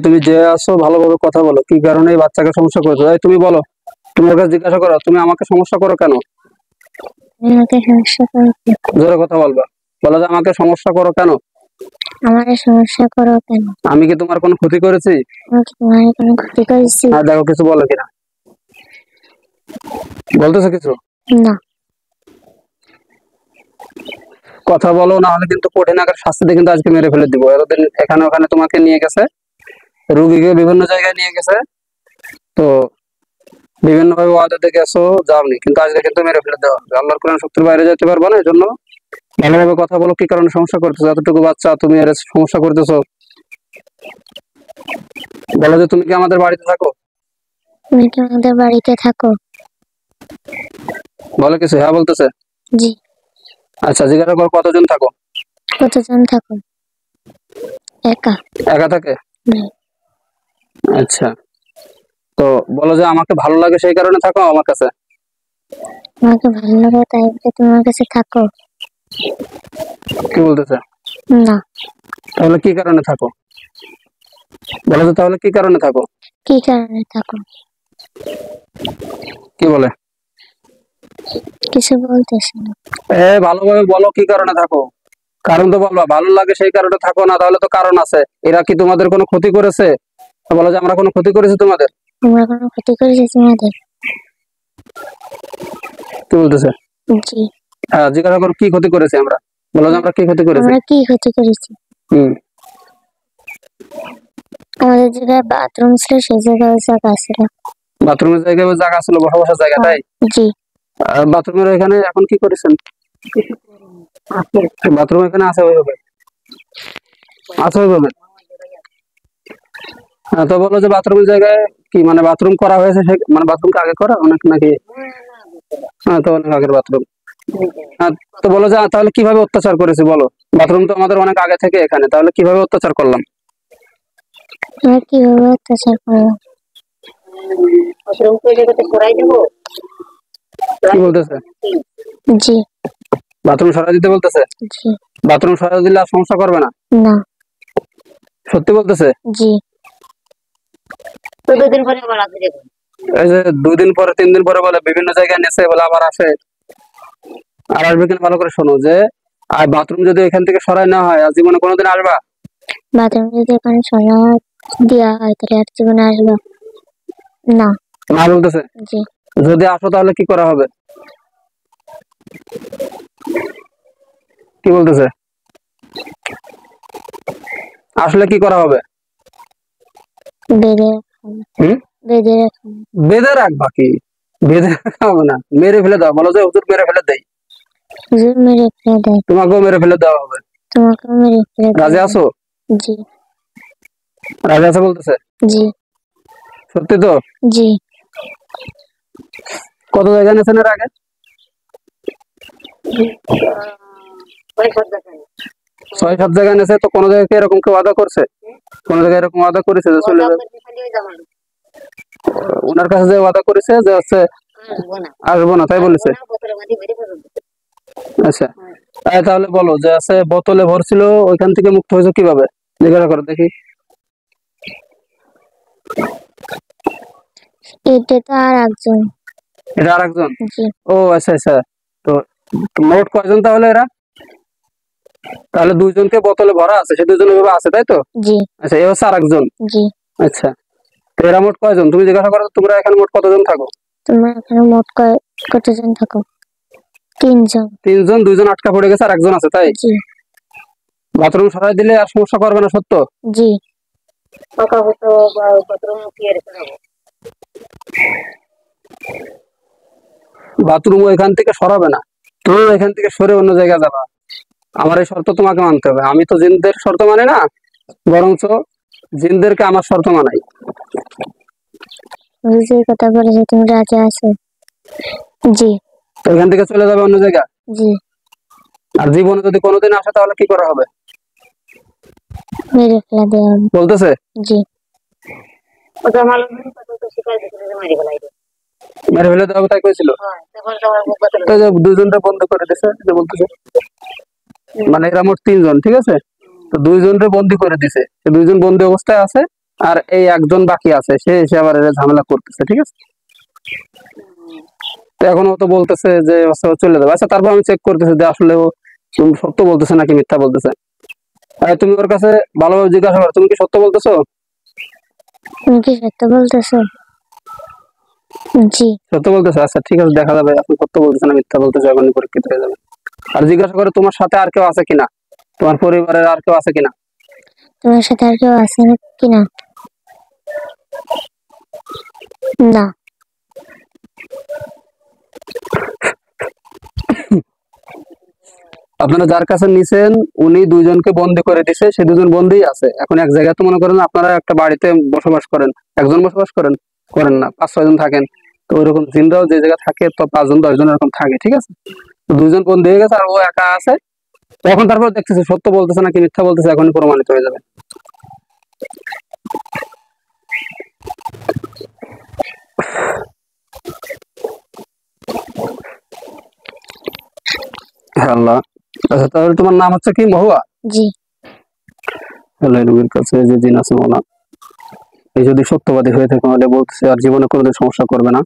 তুমি যে আসো ভালোভাবে কথা বলো, কি কারণে এই বাচ্চাকে সমস্যা করেছো? তুমি বলো, তুমি ওর কাছে জিজ্ঞাসা করো তুমি আমাকে সমস্যা করো কেন? আমাকে সমস্যা করো কেন? জোরে কথা বলবা। বলো যে আমাকে সমস্যা করো কেন? আমাকে সমস্যা করো কেন? আমি কি তোমার কোনো ক্ষতি করেছি? আমি কি তোমার কোনো ক্ষতি করেছি? আর দেখো কিছু বলো কিনা, বলতেছো কিছু? না। কথা বলো, না হলে কিন্তু কঠিন আকার শাস্তি দিয়ে কিন্তু আজকে মেরে ফেলে দিব। এতদিন এখানে ওখানে তোমাকে নিয়ে গেছে, রুগীকে বিভিন্ন জায়গায় নিয়ে গেছে, তো বিভিন্ন ভাবে ওয়াদা দিয়ে গেছো, যাওনি, কিন্তু আজকে কিন্তু মেরে ফেলে দেওয়া হবে। আল্লাহর কোরআন শক্তির বাইরে যেতে পারবো না, এই জন্য ভালোভাবে কথা বলো। কি কারণে সমস্যা করতেছো? এতটুকু বাচ্চা তুমি এর সমস্যা করতেছো। বলো যে তুমি কি আমাদের বাড়িতে থাকো? তুমি কি আমাদের বাড়িতে থাকো? বলো কিছু। হ্যাঁ বলতেছে। জি। আচ্ছা, জিজ্ঞাসা করো কতজন থাকো? কতজন থাকো? একা। একা থাকে? জি। আচ্ছা, তো বলো যে আমাকে ভালো লাগে সেই কারণে থাকো আমার কাছে। আমাকে ভালো লাগে তাই বলে তোমার কাছে থাকো? কি বলতেছে? না। তাহলে কি কারণে থাকো? বলো তো তাহলে কি কারণে থাকো? কি কারণে থাকো? কি বলে? কিছু বলতেছে না। ভালোভাবে বলো কি কারণে থাকো। কারণ তো বলবা, ভালো লাগে সেই কারণে থাকো না, তাহলে তো কারণ আছে। এরা কি তোমাদের কোনো ক্ষতি করেছে? বলো যে আমরা কোনো ক্ষতি করেছি তোমাদের। আমরা কোনো ক্ষতি করেছি তোমাদের? কি বলতেছে? জি। হ্যাঁ, জিজ্ঞাসা করো কি ক্ষতি করেছি আমরা। বলো যে আমরা কি ক্ষতি করেছি। আমরা কি ক্ষতি করেছি? আমাদের জায়গায় বাথরুম ছিল, সেই জায়গায় জায়গা ছিল। বাথরুমের জায়গায় জায়গা ছিল, বসা বসার জায়গা, তাই? জি। বাথরুমের এখানে এখন কি করেছেন? বাথরুম এখানে আছে ওইভাবে, আছে ওইভাবে। তো বলো যে বাথরুমের জায়গায় কি মানে বাথরুম করা হয়েছে, মানে বাথরুমটা আগে করা অনেক নাকি? হ্যাঁ, তো অনেক আগের বাথরুম। হ্যাঁ, তো বলো যে তাহলে কিভাবে অত্যাচার করেছি বলো। বাথরুম তো আমাদের অনেক আগে থেকে এখানে, তাহলে কিভাবে অত্যাচার করলাম? আমরা কিভাবে অত্যাচার করলাম? কি বলতেছে? জি। বাথরুম সরাই দিতে বলতেছে? জি। বাথরুম সরাই দিলে আর সমস্যা করবে না? না। সত্যি বলতেছে? জি। এই যে 2 দিন পরে 3 দিন পরে বলে বিভিন্ন জায়গায় নেছে, বলে আবার আসে। আর আসবে কিনা ভালো করে শোনো, যে আর বাথরুম যদি এখান থেকে সরাই না হয় আর জীবনে কোনোদিন আসবা? বাথরুম যদি এখানে সরা দেওয়া হয় তাহলে আর জীবনে আসবে না। না বলতেছে? জি। যদি আসো তাহলে কি করা হবে? কি বলতেছে? আসলে কি করা হবে? বেঁধে বেঁধে রাখুন। বেঁধে রাখবা? কি বেঁধে রাখা হবে না, মেরে ফেলে দাও। বলো যে হুজুর মেরে ফেলে দেয়। হুজুর মেরে ফেলে দেয়। তোমাকেও মেরে ফেলে দেওয়া হবে। তোমাকেও মেরে ফেলে দেওয়া রাজি হবে। আছো? জি। রাজি আছো বলতেছে? জি। সত্যি তো? জি। কত জায়গায় নেছেন এর আগে? 6-7 জায়গায় নেছে। তো কোনো জায়গায় এরকম কেউ ওয়াদা করছে? কোন জায়গায় এরকম ওয়াদা করেছে যে চলে যাবে? ওনার কাছে যে ওয়াদা করেছে যে হচ্ছে আসবো না, তাই বলেছে? আচ্ছা, তাহলে বলো যে আছে বোতলে ভরছিল, ওইখান থেকে মুক্ত হয়েছে কিভাবে? জিজ্ঞাসা করো দেখি। এটা তো আর একজন। এটা আর একজন? জি। ও আচ্ছা আচ্ছা। তো মোট কয়জন তাহলে এরা? তাহলে 2জনকে বোতলে ভরা আছে, সে 2জন এভাবে আছে, তাই তো? জি। আচ্ছা, এ হচ্ছে আর একজন। জি। আচ্ছা, তো এরা মোট কয়জন তুমি জিজ্ঞাসা করো। তোমরা এখানে মোট কতজন থাকো? তোমরা এখানে মোট কতজন থাকো? 3জন। 3জন, 2জন আটকা পড়ে গেছে আর একজন আছে, তাই? জি। বাথরুম সরাই দিলে আর সমস্যা করবে না, সত্য? জি। বাথরুম এখান থেকে সরাবে না, তুমি এখান থেকে সরে অন্য জায়গায় যাবা। আমার এই শর্ত তোমাকে মানতে হবে। আমি তো জিনদের শর্ত মানি না, বরঞ্চ জিনদেরকে আমার শর্ত মানাই। যে কথা বলেছে তুমি রাজি আছো? জি। তো এখান থেকে চলে যাবে অন্য জায়গা? জি। আর জীবনে যদি কোনোদিন আসে তাহলে কি করা হবে? মেরে ফেলা দেওয়া হবে বলতেছে? জি। মেরে ফেলে দেওয়া হবে তাই কইছিল? তো যে 2জনটা বন্ধ করে দিছে, যে বলতেছে মানে এরা মোট 3জন, ঠিক আছে? তো দুইজনরে বন্দি করে দিছে, সে দুইজন বন্দি অবস্থায় আছে, আর এই একজন বাকি আছে, সে এসে আবার এর ঝামেলা করতেছে, ঠিক আছে। তো এখন ও তো বলতেছে যে আচ্ছা ও চলে যাবে। আচ্ছা তারপর আমি চেক করতেছি যে আসলে ও সত্য বলতেছে নাকি মিথ্যা বলতেছে। তুমি ওর কাছে ভালোভাবে জিজ্ঞাসা করো, তুমি কি সত্য বলতেছো? তুমি কি সত্য বলতেছো? জি। সত্য বলতেছো? আচ্ছা ঠিক আছে, দেখা যাবে আপনি সত্য বলতেছেন না মিথ্যা বলতেছো, এখনই পরীক্ষিত হয়ে যাবে। আর জিজ্ঞাসা করে তোমার সাথে আর কেউ আছে কিনা, তোমার পরিবারের আর কেউ আছে কিনা। তোমার সাথে আর কেউ আছে কিনা? না। আপনারা যার কাছে নিছেন উনি দুইজনকে বন্দি করে দিছে, সে দুজন বন্দি আছে এখন এক জায়গায়। তো মনে করেন আপনারা একটা বাড়িতে বসবাস করেন, একজন বসবাস করেন, করেন না, 5-6 জন থাকেন। তো ওইরকম জিনরাও যে জায়গায় থাকে তো 5-10 জন এরকম থাকে, ঠিক আছে। তো দুইজন বন্দি হয়ে গেছে আর ও একা আছে। তো এখন তারপর দেখতেছে সত্য বলতেছে নাকি মিথ্যা বলতেছে, এখনই প্রমাণিত হয়ে যাবে। হ্যাঁ আল্লাহ। আচ্ছা তাহলে তোমার নাম হচ্ছে কি, মহুয়া? জি। আল্লাহ নবীর কাছে যে জিন আছে মৌলা, এই যদি সত্যবাদী হয়ে থাকে তাহলে বলতেছে আর জীবনে কোনোদিন সমস্যা করবে না।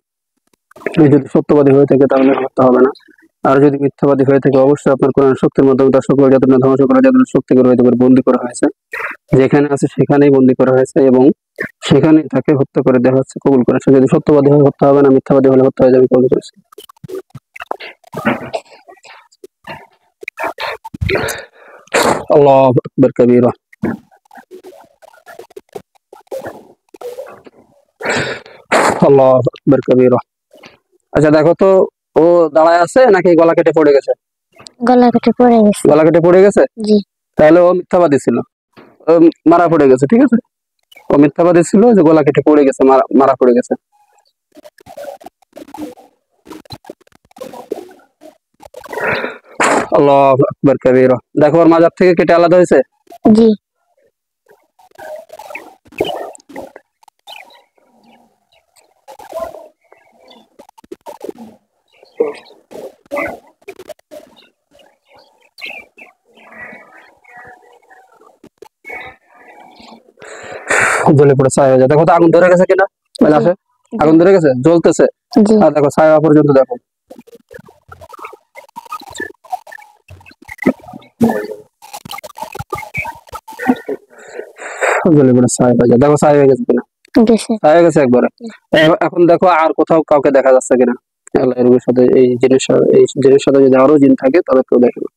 এই যদি সত্যবাদী হয়ে থাকে তাহলে হত্যা হবে না। আর যদি মিথ্যাবাদী হয়ে থাকে অবশ্যই আপনার কোরআন শক্তির মাধ্যমে তার সকল যাতনা ধ্বংস করা, যাতনা শক্তি করে হইতে পারে বন্দী করা হয়েছে, যেখানে আছে সেখানেই বন্দী করা হয়েছে এবং সেখানে তাকে হত্যা করে দেওয়া হচ্ছে, কবুল করেছে। যদি সত্যবাদী হয়ে হত্যা হবে না, মিথ্যাবাদী হলে হত্যা হয়ে যাবে, কবুল করেছে। আল্লাহু আকবার কাবীরা। আল্লাহু আকবার কাবীরা। আচ্ছা দেখো তো, ও দাঁড়ায় আছে নাকি গলা কেটে পড়ে গেছে? গলা কেটে পড়ে গেছে। গলা কেটে পড়ে গেছে? জি। তাহলে ও মিথ্যাবাদী ছিল, ও মারা পড়ে গেছে, ঠিক আছে। ও মিথ্যাবাদী ছিল যে গলা কেটে পড়ে গেছে, মারা পড়ে গেছে। আল্লাহু আকবার কাবীরা। দেখো ওর মাজার থেকে কেটে আলাদা হয়েছে। জি। জ্বলে পড়ে ছাই হয়ে যায়। দেখো তো আগুন ধরে গেছে কিনা, আসে আগুন ধরে গেছে, জ্বলতেছে। জি। আর দেখো ছায়া পর্যন্ত দেখো। জ্বলে পড়ে ছাই হয়ে যায়, দেখো ছাই হয়ে গেছে কিনা, গেছে। ছাই হয়ে গেছে একবারে। এখন দেখো আর কোথাও কাউকে দেখা যাচ্ছে কিনা। আল্লাহ এর সাথে এই জিনিসের সাথে যদি আরো জিন থাকে তবে কেউ দেখে না।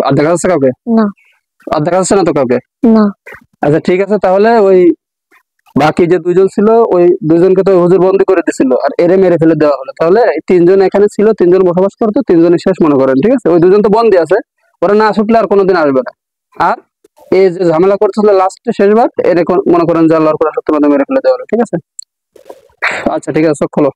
আর দেখা যাচ্ছে কাউকে? না। আর দেখা যাচ্ছে না তো কাউকে? না। আচ্ছা ঠিক আছে, তাহলে ওই বাকি যে দুইজন ছিল ওই দুইজনকে তো হুজুর বন্দি করে দিছিল আর এরে মেরে ফেলে দেওয়া হলো। তাহলে এই 3 জন এখানে ছিল, 3 জন বসবাস করতো, 3জনই শেষ মনে করেন, ঠিক আছে। ওই দুজন তো বন্দি আছে, ওরা না ছুটলে আর কোনোদিন আসবে না। আর এই যে ঝামেলা করতেছিল লাস্টে শেষবার, এর মনে করেন যে আল্লাহর কোরআন সত্যের মাধ্যমে মেরে ফেলে দেওয়া হলো, ঠিক আছে। আচ্ছা ঠিক আছে, চোখ খোলো।